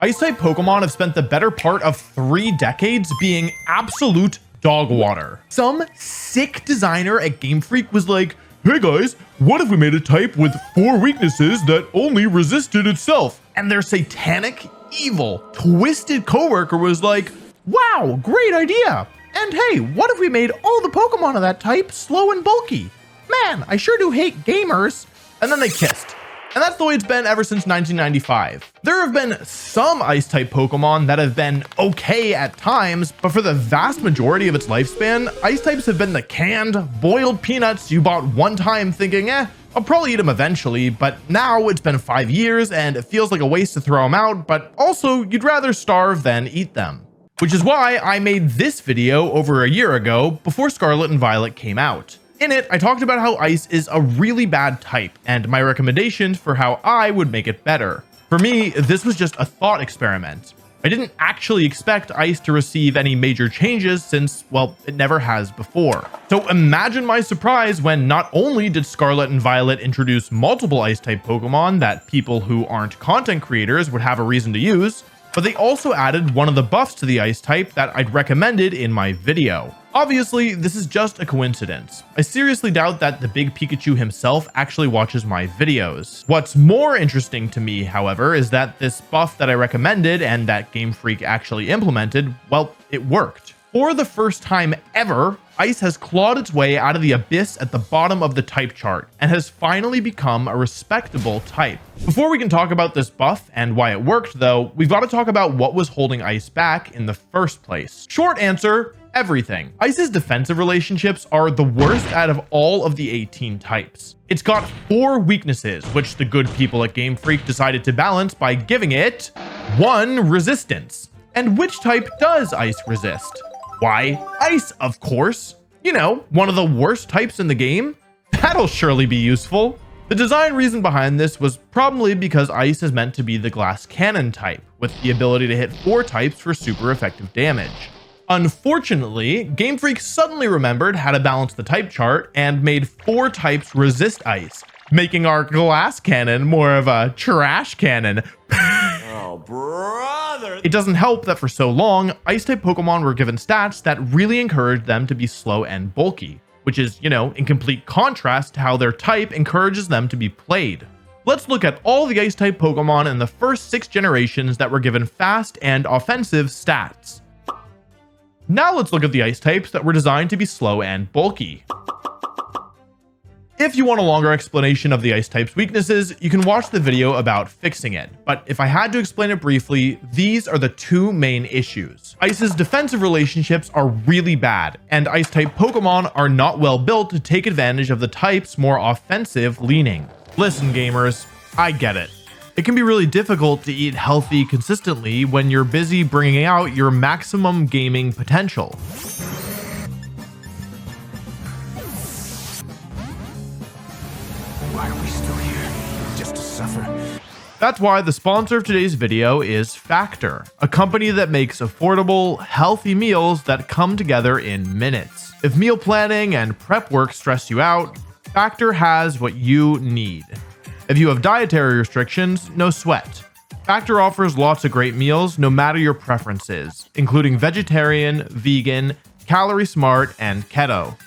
Ice-type Pokemon have spent the better part of 3 decades being absolute dog water. Some sick designer at Game Freak was like, hey guys, what if we made a type with 4 weaknesses that only resisted itself? And their satanic, evil, twisted coworker was like, wow, great idea. And hey, what if we made all the Pokemon of that type slow and bulky? Man, I sure do hate gamers. And then they kissed. And that's the way it's been ever since 1995. There have been some Ice-type Pokemon that have been okay at times, but for the vast majority of its lifespan, Ice-types have been the canned, boiled peanuts you bought one time thinking, I'll probably eat them eventually, but now it's been 5 years and it feels like a waste to throw them out, but also you'd rather starve than eat them. Which is why I made this video over a year ago before Scarlet and Violet came out. In it, I talked about how Ice is a really bad type and my recommendations for how I would make it better. For me, this was just a thought experiment. I didn't actually expect Ice to receive any major changes since, well, it never has before. So imagine my surprise when not only did Scarlet and Violet introduce multiple Ice-type Pokemon that people who aren't content creators would have a reason to use, but they also added one of the buffs to the Ice type that I'd recommended in my video. Obviously, this is just a coincidence. I seriously doubt that the big Pikachu himself actually watches my videos. What's more interesting to me, however, is that this buff that I recommended and that Game Freak actually implemented, well, it worked. For the first time ever, Ice has clawed its way out of the abyss at the bottom of the type chart and has finally become a respectable type. Before we can talk about this buff and why it worked though, we've got to talk about what was holding Ice back in the first place. Short answer, everything. Ice's defensive relationships are the worst out of all of the 18 types. It's got 4 weaknesses, which the good people at Game Freak decided to balance by giving it 1 resistance. And which type does Ice resist? Why, Ice, of course. You know, one of the worst types in the game. That'll surely be useful. The design reason behind this was probably because Ice is meant to be the glass cannon type, with the ability to hit 4 types for super effective damage. Unfortunately, Game Freak suddenly remembered how to balance the type chart and made 4 types resist Ice, making our glass cannon more of a trash cannon. Oh, brother! It doesn't help that for so long, Ice-type Pokemon were given stats that really encouraged them to be slow and bulky, which is, you know, in complete contrast to how their type encourages them to be played. Let's look at all the Ice-type Pokemon in the first 6 generations that were given fast and offensive stats. Now let's look at the Ice types that were designed to be slow and bulky. If you want a longer explanation of the Ice type's weaknesses, you can watch the video about fixing it. But if I had to explain it briefly, these are the 2 main issues. Ice's defensive relationships are really bad, and Ice type Pokemon are not well built to take advantage of the type's more offensive leaning. Listen gamers, I get it. It can be really difficult to eat healthy consistently when you're busy bringing out your maximum gaming potential. Why are we still here? Just to suffer? That's why the sponsor of today's video is Factor, a company that makes affordable, healthy meals that come together in minutes. If meal planning and prep work stress you out, Factor has what you need. If you have dietary restrictions, no sweat. Factor offers lots of great meals no matter your preferences, including vegetarian, vegan, calorie smart, and keto.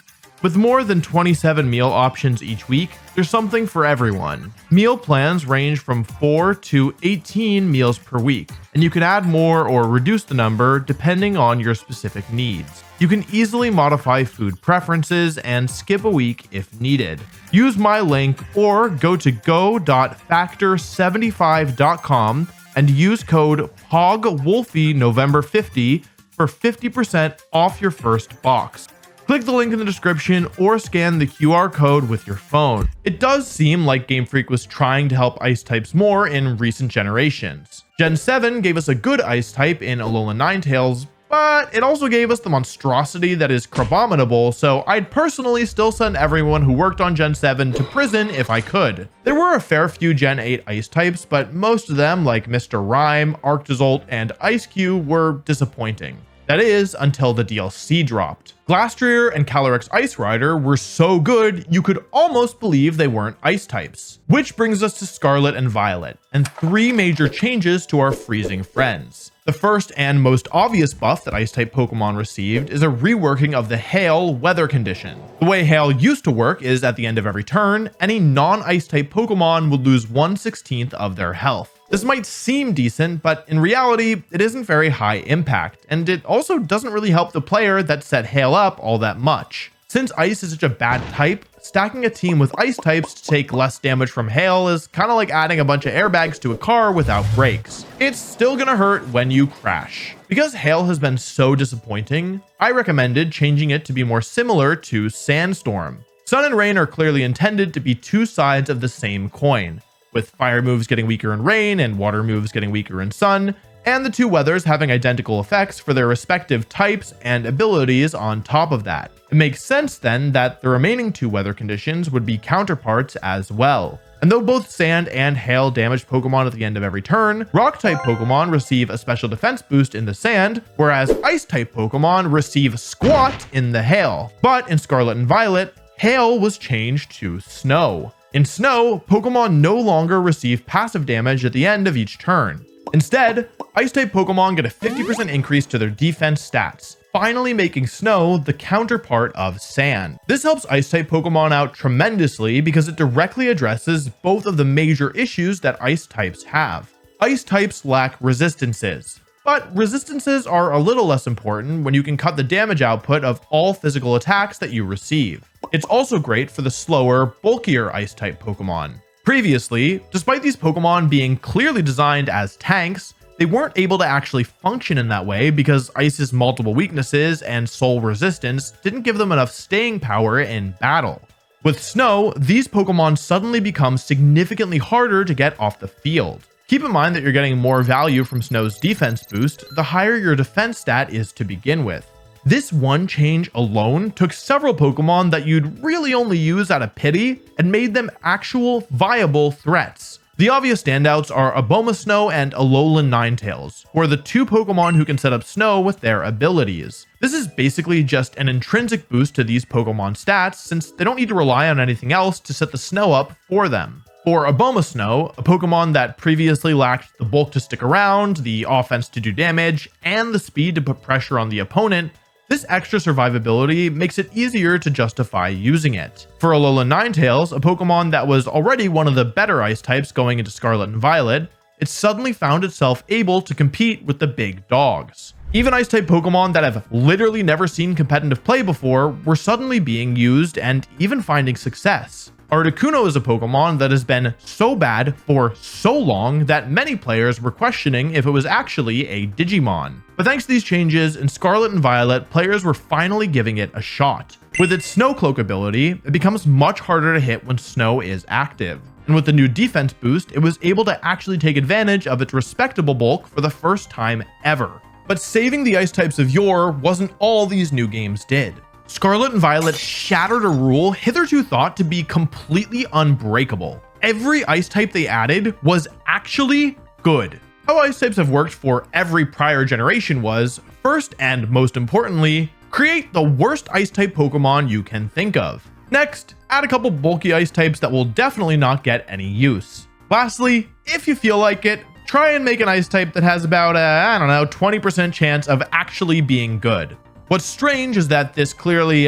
With more than 27 meal options each week, there's something for everyone. Meal plans range from 4 to 18 meals per week, and you can add more or reduce the number depending on your specific needs. You can easily modify food preferences and skip a week if needed. Use my link or go to go.factor75.com and use code POGWolfeyNovember50 for 50% off your first box. Click the link in the description or scan the QR code with your phone. It does seem like Game Freak was trying to help Ice types more in recent generations. Gen 7 gave us a good Ice type in Alolan Ninetales, but it also gave us the monstrosity that is Crabominable, so I'd personally still send everyone who worked on Gen 7 to prison if I could. There were a fair few Gen 8 Ice types, but most of them, like Mr. Rime, Arctozolt, and Ice-Q, were disappointing. That is, until the DLC dropped. Glastrier and Calyrex Ice Rider were so good, you could almost believe they weren't ice types. Which brings us to Scarlet and Violet, and 3 major changes to our freezing friends. The first and most obvious buff that Ice-type Pokemon received is a reworking of the Hail weather condition. The way Hail used to work is at the end of every turn, any non-Ice-type Pokemon would lose 1/16 of their health. This might seem decent, but in reality, it isn't very high impact, and it also doesn't really help the player that set Hail up all that much. Since Ice is such a bad type, stacking a team with Ice types to take less damage from Hail is kind of like adding a bunch of airbags to a car without brakes. It's still gonna hurt when you crash. Because Hail has been so disappointing, I recommended changing it to be more similar to Sandstorm. Sun and Rain are clearly intended to be 2 sides of the same coin, with fire moves getting weaker in Rain and water moves getting weaker in Sun, and the 2 weathers having identical effects for their respective types and abilities on top of that. It makes sense then that the remaining 2 weather conditions would be counterparts as well. And though both Sand and Hail damage Pokemon at the end of every turn, Rock-type Pokemon receive a special defense boost in the Sand, whereas Ice-type Pokemon receive Squat in the Hail. But in Scarlet and Violet, Hail was changed to Snow. In Snow, Pokemon no longer receive passive damage at the end of each turn. Instead, Ice-type Pokemon get a 50% increase to their defense stats, finally making Snow the counterpart of Sand. This helps Ice-type Pokemon out tremendously because it directly addresses both of the major issues that Ice types have. Ice types lack resistances, but resistances are a little less important when you can cut the damage output of all physical attacks that you receive. It's also great for the slower, bulkier Ice-type Pokemon. Previously, despite these Pokemon being clearly designed as tanks, they weren't able to actually function in that way because Ice's multiple weaknesses and soul resistance didn't give them enough staying power in battle. With Snow, these Pokemon suddenly become significantly harder to get off the field. Keep in mind that you're getting more value from Snow's defense boost the higher your defense stat is to begin with. This one change alone took several Pokemon that you'd really only use out of pity and made them actual viable threats. The obvious standouts are Abomasnow and Alolan Ninetales, who are the 2 Pokemon who can set up Snow with their abilities. This is basically just an intrinsic boost to these Pokemon stats since they don't need to rely on anything else to set the Snow up for them. For Abomasnow, a Pokemon that previously lacked the bulk to stick around, the offense to do damage, and the speed to put pressure on the opponent, this extra survivability makes it easier to justify using it. For Alolan Ninetales, a Pokemon that was already one of the better Ice types going into Scarlet and Violet, it suddenly found itself able to compete with the big dogs. Even Ice-type Pokemon that have literally never seen competitive play before were suddenly being used and even finding success. Articuno is a Pokemon that has been so bad for so long that many players were questioning if it was actually a Digimon. But thanks to these changes, in Scarlet and Violet, players were finally giving it a shot. With its Snow Cloak ability, it becomes much harder to hit when Snow is active. And with the new defense boost, it was able to actually take advantage of its respectable bulk for the first time ever. But saving the Ice types of yore wasn't all these new games did. Scarlet and Violet shattered a rule hitherto thought to be completely unbreakable. Every Ice type they added was actually good. How Ice types have worked for every prior generation was, first and most importantly, create the worst Ice type Pokemon you can think of. Next, add a couple bulky Ice types that will definitely not get any use. Lastly, if you feel like it, try and make an Ice type that has about a, 20% chance of actually being good. What's strange is that this clearly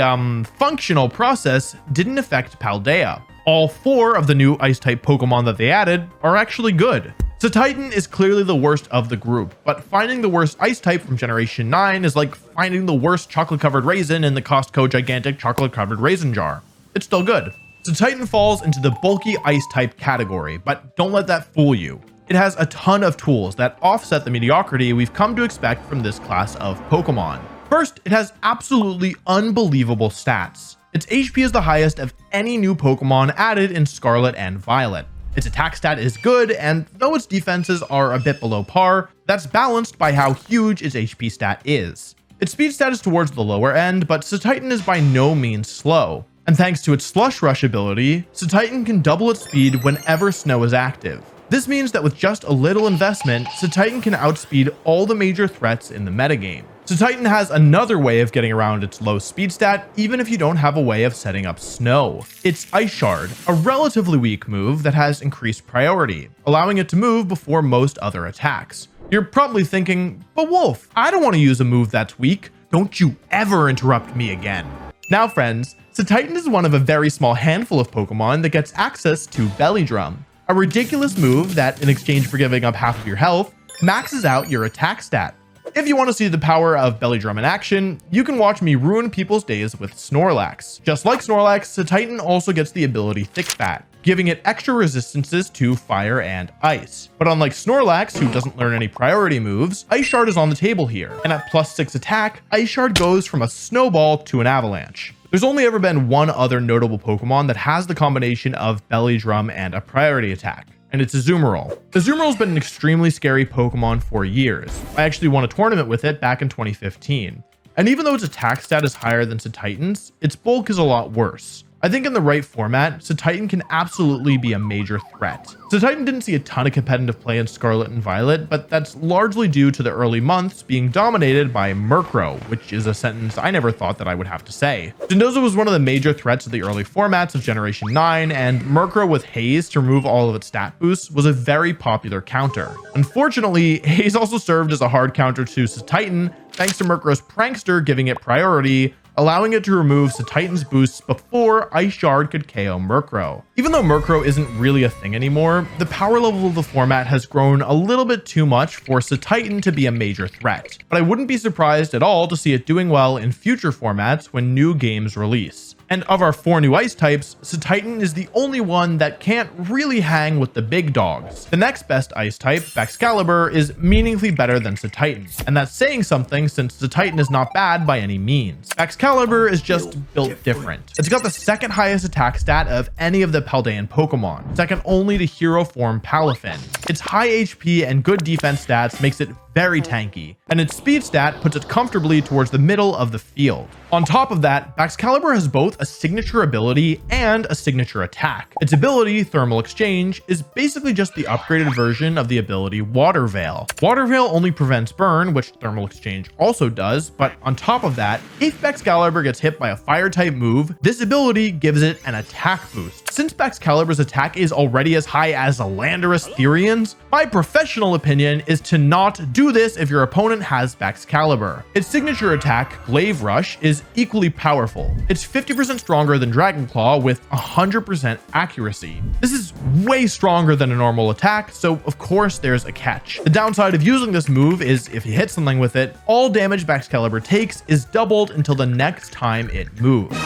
functional process didn't affect Paldea. All 4 of the new Ice-type Pokemon that they added are actually good. Titan is clearly the worst of the group, but finding the worst Ice-type from Generation 9 is like finding the worst chocolate-covered raisin in the Costco gigantic chocolate-covered raisin jar. It's still good. Titan falls into the bulky Ice-type category, but don't let that fool you. It has a ton of tools that offset the mediocrity we've come to expect from this class of Pokemon. First, it has absolutely unbelievable stats. Its HP is the highest of any new Pokemon added in Scarlet and Violet. Its attack stat is good, and though its defenses are a bit below par, that's balanced by how huge its HP stat is. Its speed stat is towards the lower end, but Titan is by no means slow. And thanks to its Slush Rush ability, Titan can double its speed whenever Snow is active. This means that with just a little investment, Titan can outspeed all the major threats in the metagame. Titan has another way of getting around its low speed stat, even if you don't have a way of setting up snow. It's Ice Shard, a relatively weak move that has increased priority, allowing it to move before most other attacks. You're probably thinking, but Wolf, I don't want to use a move that's weak. Don't you ever interrupt me again. Now friends, Titan is one of a very small handful of Pokemon that gets access to Belly Drum, a ridiculous move that, in exchange for giving up half of your health, maxes out your attack stat. If you want to see the power of Belly Drum in action, you can watch me ruin people's days with Snorlax. Just like Snorlax, Titan also gets the ability Thick Fat, giving it extra resistances to fire and ice. But unlike Snorlax, who doesn't learn any priority moves, Ice Shard is on the table here, and at +6 attack, Ice Shard goes from a snowball to an avalanche. There's only ever been one other notable Pokemon that has the combination of Belly Drum and a priority attack, and it's Azumarill. Azumarill been an extremely scary Pokemon for years. I actually won a tournament with it back in 2015. And even though its attack stat is higher than Titan's, its bulk is a lot worse. I think in the right format, Titan can absolutely be a major threat. Titan didn't see a ton of competitive play in Scarlet and Violet, but that's largely due to the early months being dominated by Murkrow, which is a sentence I never thought that I would have to say. Dondozo was one of the major threats of the early formats of Generation 9, and Murkrow with Haze to remove all of its stat boosts was a very popular counter. Unfortunately, Haze also served as a hard counter to Titan, thanks to Murkrow's Prankster giving it priority, allowing it to remove Titan's boosts before Ice Shard could KO Murkrow. Even though Murkrow isn't really a thing anymore, the power level of the format has grown a little bit too much for Titan to be a major threat, but I wouldn't be surprised at all to see it doing well in future formats when new games release. And of our 4 new ice types, Titan is the only one that can't really hang with the big dogs. The next best ice type, Baxcalibur, is meaningfully better than Titan, and that's saying something since Titan is not bad by any means. Baxcalibur is just built different. It's got the second highest attack stat of any of the Paldean Pokemon, second only to hero form Palafin. Its high HP and good defense stats makes it very tanky, and its speed stat puts it comfortably towards the middle of the field. On top of that, Baxcalibur has both a signature ability and a signature attack. Its ability, Thermal Exchange, is basically just the upgraded version of the ability Water Veil. Water Veil only prevents burn, which Thermal Exchange also does, but on top of that, if Baxcalibur gets hit by a fire type move, this ability gives it an attack boost. Since Baxcalibur's attack is already as high as Landorus Therian's, my professional opinion is to not do this if your opponent has Baxcalibur. Its signature attack, Glaive Rush, is equally powerful. It's 50% stronger than Dragon Claw with 100% accuracy. This is way stronger than a normal attack, so of course there's a catch. The downside of using this move is if you hit something with it, all damage Baxcalibur takes is doubled until the next time it moves.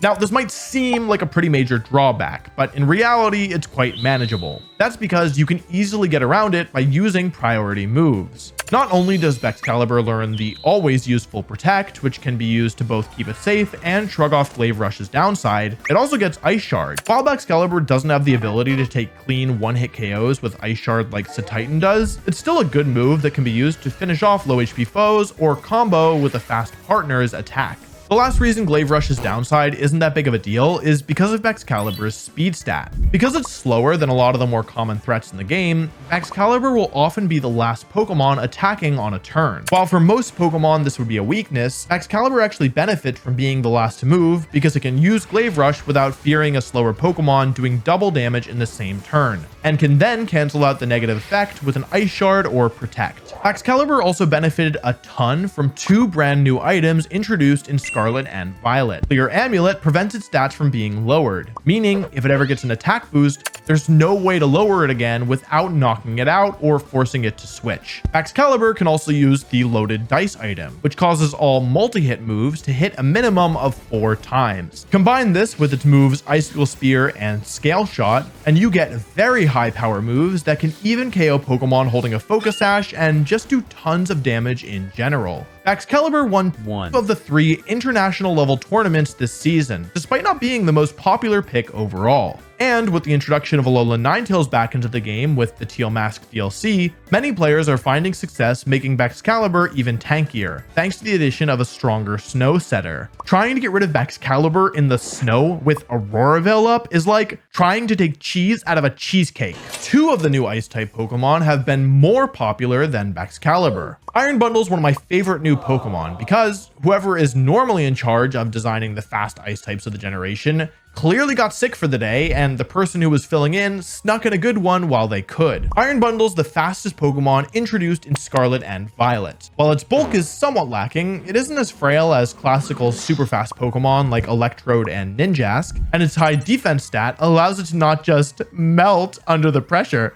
Now, this might seem like a pretty major drawback, but in reality, it's quite manageable. That's because you can easily get around it by using priority moves. Not only does Baxcalibur learn the always useful Protect, which can be used to both keep it safe and shrug off Glaive Rush's downside, it also gets Ice Shard. While Baxcalibur doesn't have the ability to take clean one-hit KOs with Ice Shard like Titan does, it's still a good move that can be used to finish off low HP foes or combo with a fast partner's attack. The last reason Glaive Rush's downside isn't that big of a deal is because of Baxcalibur's speed stat. Because it's slower than a lot of the more common threats in the game, Baxcalibur will often be the last Pokemon attacking on a turn. While for most Pokemon this would be a weakness, Baxcalibur actually benefits from being the last to move because it can use Glaive Rush without fearing a slower Pokemon doing double damage in the same turn, and can then cancel out the negative effect with an Ice Shard or Protect. Baxcalibur also benefited a ton from 2 brand new items introduced in Scarlet and Violet. Clear Amulet prevents its stats from being lowered, meaning if it ever gets an attack boost, there's no way to lower it again without knocking it out or forcing it to switch. Baxcalibur can also use the Loaded Dice item, which causes all multi-hit moves to hit a minimum of 4 times. Combine this with its moves Icicle Spear and Scale Shot, and you get very high power moves that can even KO Pokemon holding a Focus Sash and just do tons of damage in general. Baxcalibur won 1 of the 3 international level tournaments this season, despite not being the most popular pick overall. And with the introduction of Alolan Ninetales back into the game with the Teal Mask DLC, many players are finding success making Baxcalibur even tankier, thanks to the addition of a stronger snow setter. Trying to get rid of Baxcalibur in the snow with Auroravale up is like trying to take cheese out of a cheesecake. Two of the new Ice-type Pokemon have been more popular than Baxcalibur. Iron Bundle is one of my favorite new Pokemon because whoever is normally in charge of designing the fast ice types of the generation clearly got sick for the day, and the person who was filling in snuck in a good one while they could. Iron Bundle's the fastest Pokemon introduced in Scarlet and Violet. While its bulk is somewhat lacking, it isn't as frail as classical super fast Pokemon like Electrode and Ninjask, and its high defense stat allows it to not just melt under the pressure.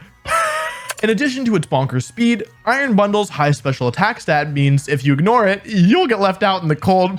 In addition to its bonkers speed, Iron Bundle's high special attack stat means if you ignore it, you'll get left out in the cold.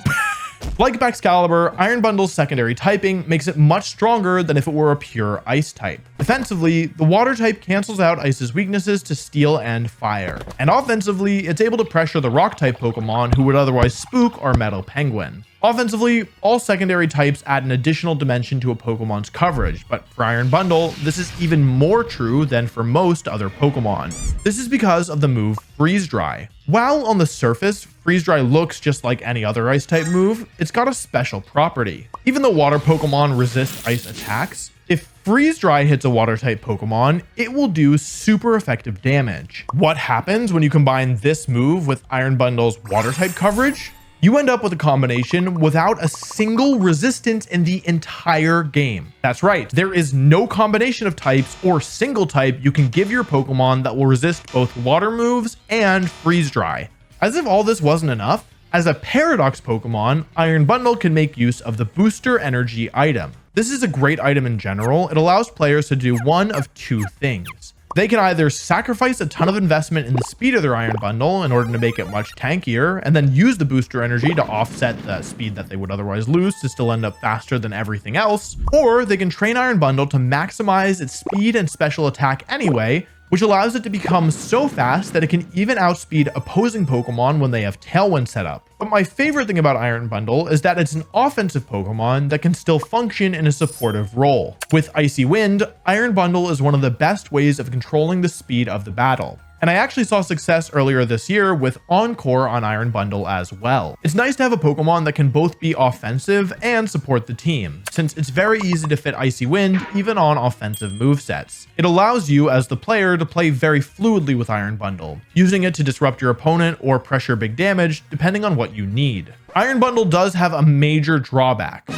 Like Baxcalibur, Iron Bundle's secondary typing makes it much stronger than if it were a pure ice type. Defensively, the water type cancels out Ice's weaknesses to steel and fire. And offensively, it's able to pressure the rock type Pokemon who would otherwise spook our Metal Penguin. Offensively, all secondary types add an additional dimension to a Pokemon's coverage, but for Iron Bundle, this is even more true than for most other Pokemon. This is because of the move Freeze Dry. While on the surface, Freeze Dry looks just like any other ice type move, it's got a special property. Even though water Pokemon resist ice attacks, if Freeze Dry hits a water type Pokemon, it will do super effective damage. What happens when you combine this move with Iron Bundle's water type coverage? You end up with a combination without a single resistance in the entire game. That's right, there is no combination of types or single type you can give your Pokemon that will resist both water moves and Freeze Dry. As if all this wasn't enough, as a Paradox Pokemon, Iron Bundle can make use of the Booster Energy item. This is a great item in general. It allows players to do one of two things. They can either sacrifice a ton of investment in the speed of their Iron Bundle in order to make it much tankier, and then use the booster energy to offset the speed that they would otherwise lose to still end up faster than everything else, or they can train Iron Bundle to maximize its speed and special attack anyway, which allows it to become so fast that it can even outspeed opposing Pokemon when they have Tailwind set up. But my favorite thing about Iron Bundle is that it's an offensive Pokemon that can still function in a supportive role. With Icy Wind, Iron Bundle is one of the best ways of controlling the speed of the battle. And I actually saw success earlier this year with Encore on Iron Bundle as well. It's nice to have a Pokemon that can both be offensive and support the team, since it's very easy to fit Icy Wind even on offensive movesets. It allows you as the player to play very fluidly with Iron Bundle, using it to disrupt your opponent or pressure big damage depending on what you need. Iron Bundle does have a major drawback.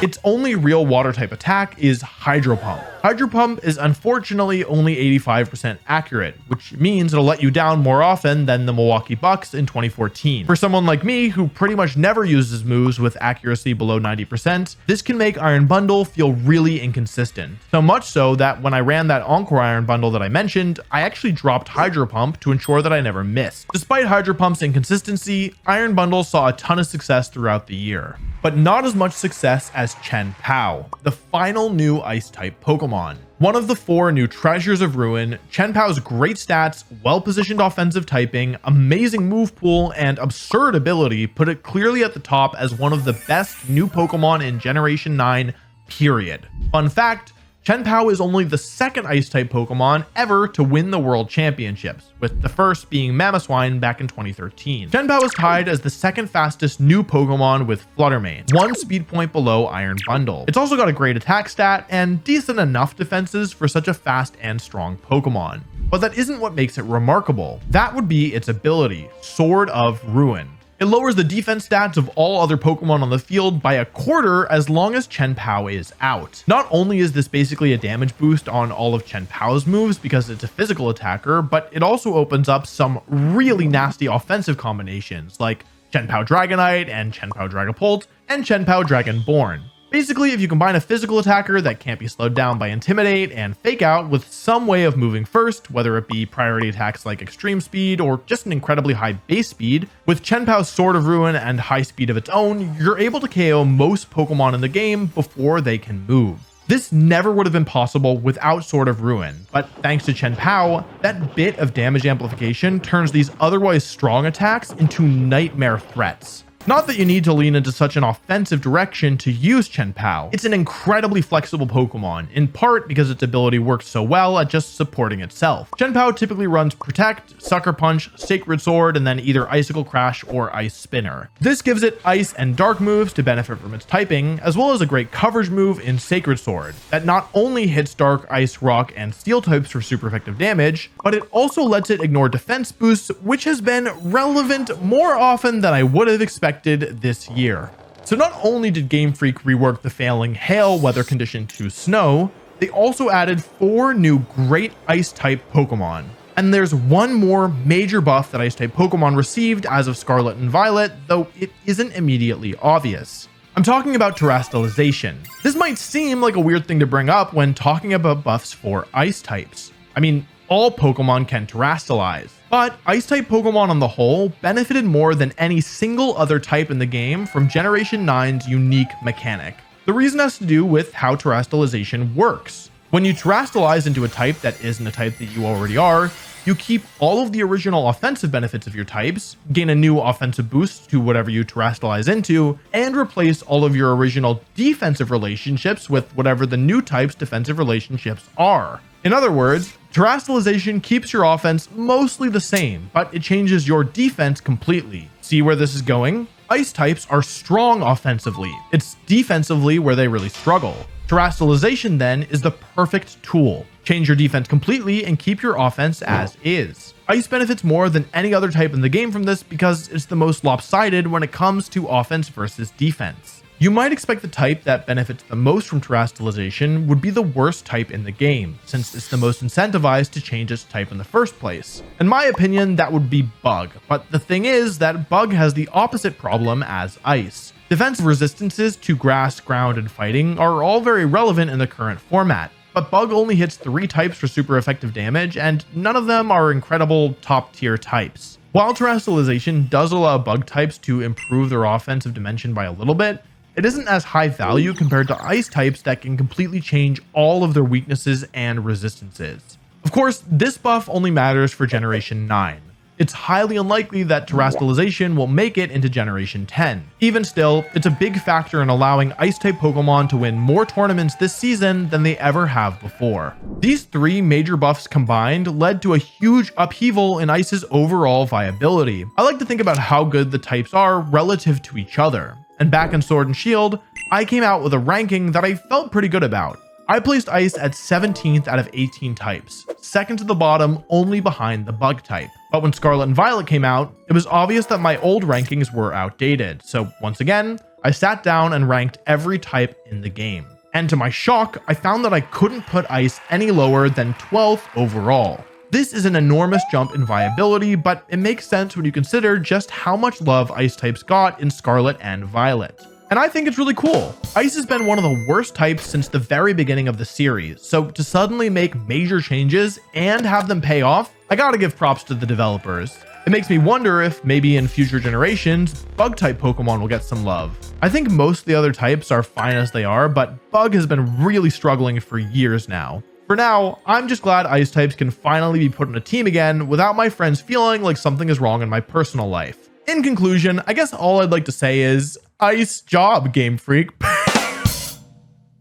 Its only real water type attack is Hydro Pump. Hydro Pump is unfortunately only 85% accurate, which means it'll let you down more often than the Milwaukee Bucks in 2014. For someone like me who pretty much never uses moves with accuracy below 90%, this can make Iron Bundle feel really inconsistent. So much so that when I ran that Encore Iron Bundle that I mentioned, I actually dropped Hydro Pump to ensure that I never missed. Despite Hydro Pump's inconsistency, Iron Bundle saw a ton of success throughout the year, but not as much success as Chen Pao, the final new ice-type Pokemon. One of the 4 new treasures of Ruin, Chen Pao's great stats, well-positioned offensive typing, amazing move pool, and absurd ability put it clearly at the top as one of the best new Pokemon in Generation 9, period. Fun fact, Chen Pao is only the second ice-type Pokemon ever to win the World Championships, with the first being Mamoswine back in 2013. Chen Pao is tied as the second fastest new Pokemon with Fluttermane, 1 speed point below Iron Bundle. It's also got a great attack stat and decent enough defenses for such a fast and strong Pokemon. But that isn't what makes it remarkable. That would be its ability, Sword of Ruin. It lowers the defense stats of all other Pokemon on the field by 1/4 as long as Chen Pao is out. Not only is this basically a damage boost on all of Chen Pao's moves because it's a physical attacker, but it also opens up some really nasty offensive combinations like Chen Pao Dragonite and Chen Pao Dragapult and Chen Pao Dragonborn. Basically, if you combine a physical attacker that can't be slowed down by Intimidate and Fake Out with some way of moving first, whether it be priority attacks like Extreme Speed or just an incredibly high base speed, with Chen Pao's Sword of Ruin and high speed of its own, you're able to KO most Pokemon in the game before they can move. This never would have been possible without Sword of Ruin, but thanks to Chen Pao, that bit of damage amplification turns these otherwise strong attacks into nightmare threats. Not that you need to lean into such an offensive direction to use Chien-Pao. It's an incredibly flexible Pokemon, in part because its ability works so well at just supporting itself. Chien-Pao typically runs Protect, Sucker Punch, Sacred Sword, and then either Icicle Crash or Ice Spinner. This gives it Ice and Dark moves to benefit from its typing, as well as a great coverage move in Sacred Sword that not only hits Dark, Ice, Rock, and Steel types for super effective damage, but it also lets it ignore defense boosts, which has been relevant more often than I would have expected this year. So not only did Game Freak rework the failing Hail weather condition to Snow, they also added 4 new great Ice-type Pokemon. And there's one more major buff that Ice-type Pokemon received as of Scarlet and Violet, though it isn't immediately obvious. I'm talking about Terastallization. This might seem like a weird thing to bring up when talking about buffs for Ice types. I mean, all Pokemon can Terastallize, but Ice-type Pokemon on the whole benefited more than any single other type in the game from Generation 9's unique mechanic. The reason has to do with how Terastallization works. When you Terastallize into a type that isn't a type that you already are, you keep all of the original offensive benefits of your types, gain a new offensive boost to whatever you Terastallize into, and replace all of your original defensive relationships with whatever the new type's defensive relationships are. In other words, Terastallization keeps your offense mostly the same, but it changes your defense completely. See where this is going? Ice types are strong offensively. It's defensively where they really struggle. Terastallization then is the perfect tool. Change your defense completely and keep your offense as is. Ice benefits more than any other type in the game from this because it's the most lopsided when it comes to offense versus defense. You might expect the type that benefits the most from Terastallization would be the worst type in the game, since it's the most incentivized to change its type in the first place. In my opinion, that would be Bug, but the thing is that Bug has the opposite problem as Ice. Defensive resistances to Grass, Ground, and Fighting are all very relevant in the current format, but Bug only hits 3 types for super effective damage, and none of them are incredible top tier types. While Terastallization does allow Bug types to improve their offensive dimension by a little bit, it isn't as high value compared to Ice types that can completely change all of their weaknesses and resistances. Of course, this buff only matters for Generation 9. It's highly unlikely that Terastallization will make it into Generation 10. Even still, it's a big factor in allowing Ice-type Pokemon to win more tournaments this season than they ever have before. These 3 major buffs combined led to a huge upheaval in Ice's overall viability. I like to think about how good the types are relative to each other. And back in Sword and Shield, I came out with a ranking that I felt pretty good about. I placed Ice at 17th out of 18 types, second to the bottom only behind the Bug type. But when Scarlet and Violet came out, it was obvious that my old rankings were outdated. So once again, I sat down and ranked every type in the game. And to my shock, I found that I couldn't put Ice any lower than 12th overall. This is an enormous jump in viability, but it makes sense when you consider just how much love Ice types got in Scarlet and Violet. And I think it's really cool. Ice has been one of the worst types since the very beginning of the series, so to suddenly make major changes and have them pay off, I gotta give props to the developers. It makes me wonder if maybe in future generations, Bug type Pokemon will get some love. I think most of the other types are fine as they are, but Bug has been really struggling for years now. For now, I'm just glad Ice types can finally be put on a team again without my friends feeling like something is wrong in my personal life. In conclusion, I guess all I'd like to say is, Ice job, Game Freak.